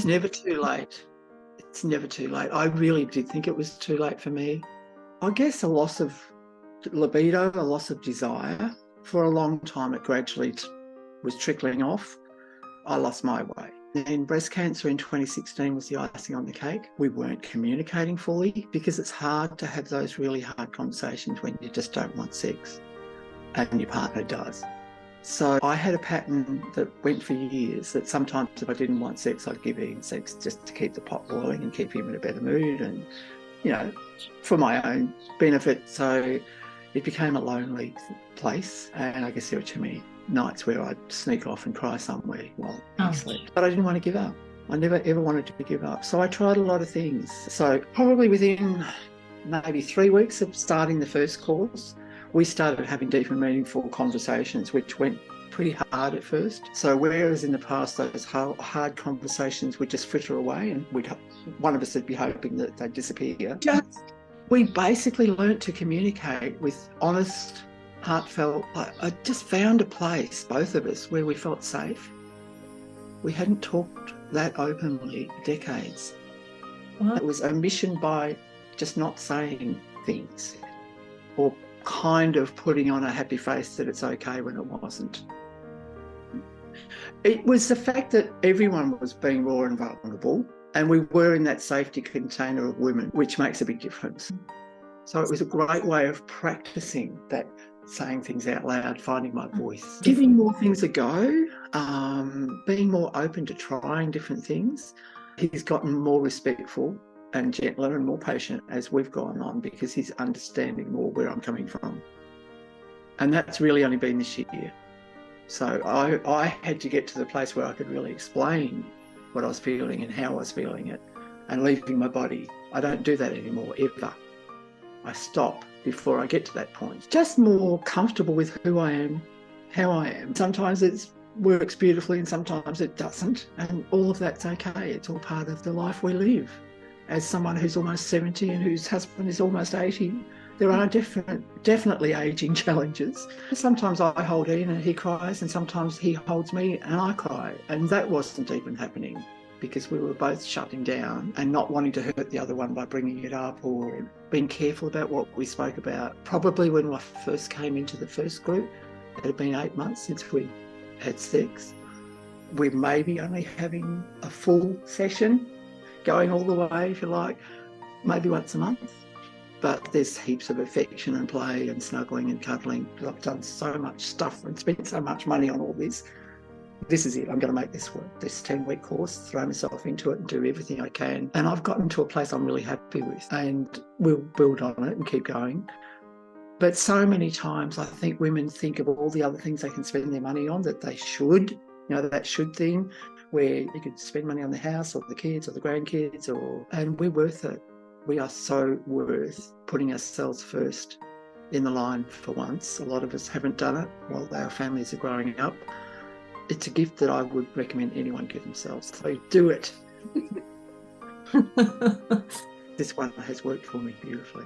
never too late. It's never too late. I really did think it was too late for me. I guess a loss of libido, a loss of desire. For a long time, it gradually was trickling off. I lost my way. And breast cancer in 2016 was the icing on the cake. We weren't communicating fully because it's hard to have those really hard conversations when you just don't want sex and your partner does. So I had a pattern that went for years, that sometimes if I didn't want sex, I'd give him sex just to keep the pot boiling and keep him in a better mood and, you know, for my own benefit. So it became a lonely place. And I guess there were too many nights where I'd sneak off and cry somewhere while he slept. But I didn't want to give up. I never ever wanted to give up. So I tried a lot of things. So probably within maybe 3 weeks of starting the first course, we started having deep and meaningful conversations, which went pretty hard at first. So whereas in the past those hard conversations would just fritter away and one of us would be hoping that they'd disappear, we basically learnt to communicate with honest, heartfelt. I just found a place, both of us, where we felt safe. We hadn't talked that openly for decades. It was omission by just not saying things or kind of putting on a happy face that it's okay when it wasn't. It was the fact that everyone was being raw and vulnerable, and we were in that safety container of women, which makes a big difference. So it was a great way of practicing that, saying things out loud, finding my voice, giving more things a go, being more open to trying different things. He's gotten more respectful and gentler and more patient as we've gone on because he's understanding more where I'm coming from. And that's really only been this year. So I had to get to the place where I could really explain what I was feeling and how I was feeling it and leaving my body. I don't do that anymore, ever. I stop before I get to that point. Just more comfortable with who I am, how I am. Sometimes it works beautifully and sometimes it doesn't. And all of that's okay. It's all part of the life we live. As someone who's almost 70 and whose husband is almost 80, there are definitely ageing challenges. Sometimes I hold Ian and he cries, and sometimes he holds me and I cry. And that wasn't even happening because we were both shutting down and not wanting to hurt the other one by bringing it up or being careful about what we spoke about. Probably when I first came into the first group, it had been 8 months since we had sex. We're maybe only having a full session, going all the way, if you like, maybe once a month. But there's heaps of affection and play and snuggling and cuddling because I've done so much stuff and spent so much money on all this. This is it. I'm going to make this work. This 10-week course, throw myself into it and do everything I can. And I've gotten to a place I'm really happy with, and we'll build on it and keep going. But so many times I think women think of all the other things they can spend their money on that they should, you know, that should thing, where you could spend money on the house or the kids or the grandkids, and we're worth it. We are so worth putting ourselves first in the line for once. A lot of us haven't done it while our families are growing up. It's a gift that I would recommend anyone give themselves. So do it. This one has worked for me beautifully.